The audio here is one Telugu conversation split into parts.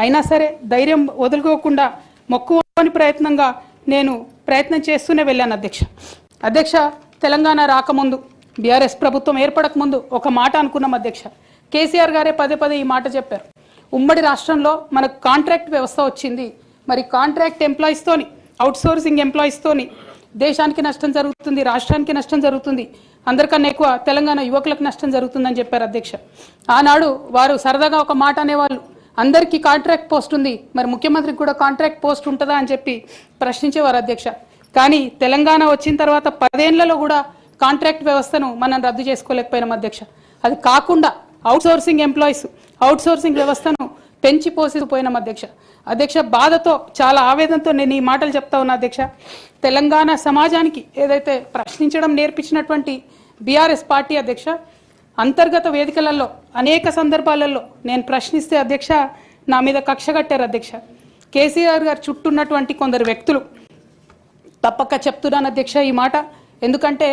అయినా సరే ధైర్యం వదులుకోకుండా మొక్కువని ప్రయత్నంగా నేను ప్రయత్నం చేస్తూనే వెళ్ళాను అధ్యక్ష తెలంగాణ రాకముందు బీఆర్ఎస్ ప్రభుత్వం ఏర్పడకముందు ఒక మాట అనుకున్నాం అధ్యక్ష. కేసీఆర్ గారే పదే పదే ఈ మాట చెప్పారు. ఉమ్మడి రాష్ట్రంలో మనకు కాంట్రాక్ట్ వ్యవస్థ వచ్చింది, మరి కాంట్రాక్ట్ ఎంప్లాయీస్తోని అవుట్సోర్సింగ్ ఎంప్లాయీస్తోని దేశానికి నష్టం జరుగుతుంది, రాష్ట్రానికి నష్టం జరుగుతుంది, అందరికన్నా ఎక్కువ తెలంగాణ యువకులకు నష్టం జరుగుతుందని చెప్పారు అధ్యక్ష. ఆనాడు వారు సరదాగా ఒక మాట అనేవాళ్ళు, అందరికీ కాంట్రాక్ట్ పోస్ట్ ఉంది, మరి ముఖ్యమంత్రికి కూడా కాంట్రాక్ట్ పోస్ట్ ఉంటుందా అని చెప్పి ప్రశ్నించేవారు అధ్యక్ష. కానీ తెలంగాణ వచ్చిన తర్వాత 10 ఏళ్లలో కూడా కాంట్రాక్ట్ వ్యవస్థను మనం రద్దు చేసుకోలేకపోయినాం అధ్యక్ష. అది కాకుండా అవుట్సోర్సింగ్ ఎంప్లాయీస్ అవుట్సోర్సింగ్ వ్యవస్థను పెంచి పోసిపోయినాం అధ్యక్ష. బాధతో చాలా ఆవేదనతో నేను ఈ మాటలు చెప్తా ఉన్నా అధ్యక్ష. తెలంగాణ సమాజానికి ఏదైతే ప్రశ్నించడం నేర్పించినటువంటి బీఆర్ఎస్ పార్టీ అధ్యక్ష, అంతర్గత వేదికలలో అనేక సందర్భాలలో నేను ప్రశ్నిస్తే అధ్యక్ష నా మీద కక్ష కట్టారు అధ్యక్ష. కేసీఆర్ గారు చుట్టూ ఉన్నటువంటి కొందరు వ్యక్తులు, తప్పక చెప్తున్నాను అధ్యక్ష ఈ మాట, ఎందుకంటే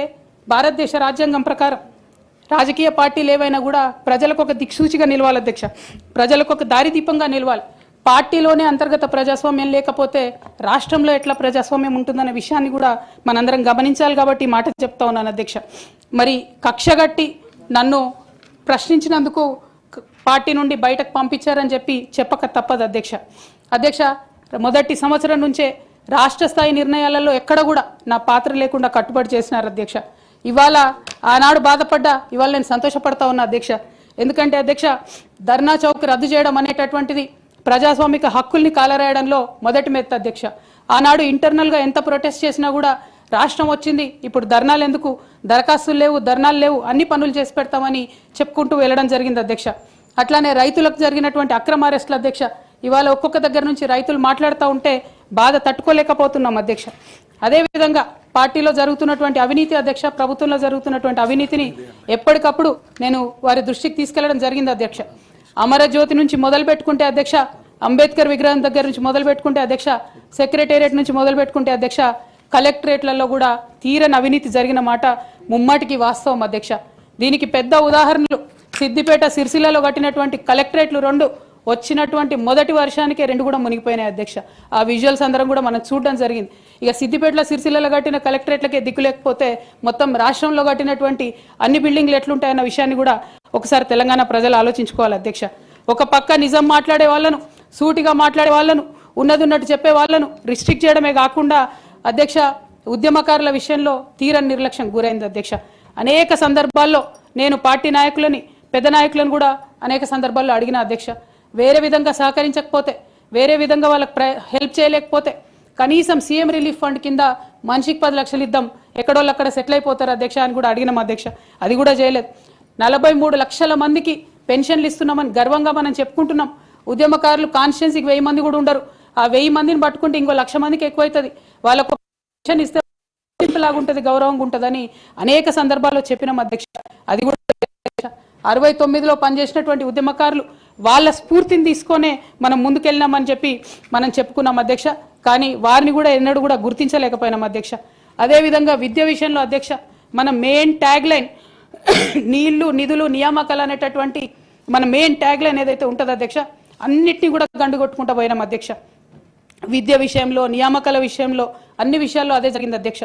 భారతదేశ రాజ్యాంగం ప్రకారం రాజకీయ పార్టీలు ఏవైనా కూడా ప్రజలకు ఒక దిక్సూచిగా నిలవాలి అధ్యక్ష, ప్రజలకు ఒక దారిదీపంగా నిలవాలి. పార్టీలోనే అంతర్గత ప్రజాస్వామ్యం లేకపోతే రాష్ట్రంలో ఎట్లా ప్రజాస్వామ్యం ఉంటుందనే విషయాన్ని కూడా మనందరం గమనించాలి. కాబట్టి ఈ మాట చెప్తా ఉన్నాను అధ్యక్ష. మరి కక్షగట్టి నన్ను ప్రశ్నించినందుకు పార్టీ నుండి బయటకు పంపించారని చెప్పి చెప్పక తప్పదు అధ్యక్ష. మొదటి సంవత్సరం నుంచే రాష్ట్ర స్థాయి నిర్ణయాలలో ఎక్కడ కూడా నా పాత్ర లేకుండా కట్టుబడి చేసినారు అధ్యక్ష. ఇవాళ ఆనాడు బాధపడ్డా ఇవాళ నేను సంతోషపడతా ఉన్నా అధ్యక్ష. ఎందుకంటే అధ్యక్ష ధర్నా చౌక్ రద్దు చేయడం అనేటటువంటిది ప్రజాస్వామిక హక్కుల్ని కాలరాయడంలో మొదటి మెత్త అధ్యక్ష. ఆనాడు ఇంటర్నల్గా ఎంత ప్రొటెస్ట్ చేసినా కూడా రాష్ట్రం వచ్చింది, ఇప్పుడు ధర్నాలు ఎందుకు, దరఖాస్తులు లేవు, ధర్నాలు లేవు, అన్ని పనులు చేసి పెడతామని చెప్పుకుంటూ వెళ్ళడం జరిగింది అధ్యక్ష. అట్లానే రైతులకు జరిగినటువంటి అక్రమ అరెస్టులు అధ్యక్ష, ఇవాళ ఒక్కొక్క దగ్గర నుంచి రైతులు మాట్లాడుతూ ఉంటే బాధ తట్టుకోలేకపోతున్నాం అధ్యక్ష. అదేవిధంగా పార్టీలో జరుగుతున్నటువంటి అవినీతి అధ్యక్ష, ప్రభుత్వంలో జరుగుతున్నటువంటి అవినీతిని ఎప్పటికప్పుడు నేను వారి దృష్టికి తీసుకెళ్లడం జరిగింది అధ్యక్ష. అమరజ్యోతి నుంచి మొదలు పెట్టుకుంటే అధ్యక్ష, అంబేద్కర్ విగ్రహం దగ్గర నుంచి మొదలు పెట్టుకుంటే అధ్యక్ష, సెక్రటేరియట్ నుంచి మొదలు పెట్టుకుంటే అధ్యక్ష, కలెక్టరేట్లలో కూడా తీరని అవినీతి జరిగిన మాట ముమ్మాటికి వాస్తవం అధ్యక్ష. దీనికి పెద్ద ఉదాహరణలు సిద్దిపేట సిరిసిల్లలో కట్టినటువంటి కలెక్టరేట్లు 2 వచ్చినటువంటి మొదటి వర్షానికే 2 కూడా మునిగిపోయినాయి అధ్యక్ష. ఆ విజువల్స్ అందరం కూడా మనం చూడడం జరిగింది. ఇక సిద్దిపేటలో సిరిసిల్లలో కట్టిన కలెక్టరేట్లకే దిక్కు లేకపోతే మొత్తం రాష్ట్రంలో కట్టినటువంటి అన్ని బిల్డింగ్లు ఎట్లుంటాయన్న విషయాన్ని కూడా ఒకసారి తెలంగాణ ప్రజలు ఆలోచించుకోవాలి అధ్యక్ష. ఒక పక్క నిజం మాట్లాడే వాళ్ళను, సూటిగా మాట్లాడే వాళ్ళను, ఉన్నట్టు చెప్పే వాళ్ళను రిస్ట్రిక్ట్ చేయడమే కాకుండా అధ్యక్ష ఉద్యమకారుల విషయంలో తీరని నిర్లక్ష్యం గురైంది అధ్యక్ష. అనేక సందర్భాల్లో నేను పార్టీ నాయకులని, పెద్ద నాయకులను కూడా అనేక సందర్భాల్లో అడిగిన అధ్యక్ష. వేరే విధంగా సహకరించకపోతే, వేరే విధంగా వాళ్ళకి హెల్ప్ చేయలేకపోతే కనీసం సీఎం రిలీఫ్ ఫండ్ కింద మనిషికి 10 లక్షలు ఇద్దాం, ఎక్కడోళ్ళు అక్కడ సెటిల్ అయిపోతారు అధ్యక్ష అని కూడా అడిగినాం అధ్యక్ష. అది కూడా చేయలేదు. 43 లక్షల మందికి పెన్షన్లు ఇస్తున్నామని గర్వంగా మనం చెప్పుకుంటున్నాం. ఉద్యమకారులు కాన్స్టిట్యున్సీకి 1000 మంది కూడా ఉండరు. ఆ 1000 మందిని పట్టుకుంటే ఇంకో 1,00,000 మందికి ఎక్కువైతుంది. వాళ్ళకు పెన్షన్ ఇస్తే లాగుంటుంది, గౌరవంగా ఉంటుందని అనేక సందర్భాల్లో చెప్పినాం అధ్యక్ష. అది కూడా 69లో పనిచేసినటువంటి ఉద్యమకారులు వాళ్ళ స్ఫూర్తిని తీసుకొనే మనం ముందుకెళ్ళినామని చెప్పి మనం చెప్పుకున్నాం అధ్యక్ష. కానీ వారిని కూడా ఎన్నడూ కూడా గుర్తించలేకపోయినాం అధ్యక్ష. అదేవిధంగా విద్య విషయంలో అధ్యక్ష మన మెయిన్ ట్యాగ్ లైన్ నీళ్లు, నిధులు, నియామకాలు అనేటటువంటి మన మెయిన్ ట్యాగ్ లైన్ ఏదైతే ఉంటుందో అధ్యక్ష, అన్నిటినీ కూడా గండుగొట్టుకుంటూ పోయినాం అధ్యక్ష. విద్య విషయంలో, నియామకాల విషయంలో, అన్ని విషయాల్లో అదే జరిగింది అధ్యక్ష.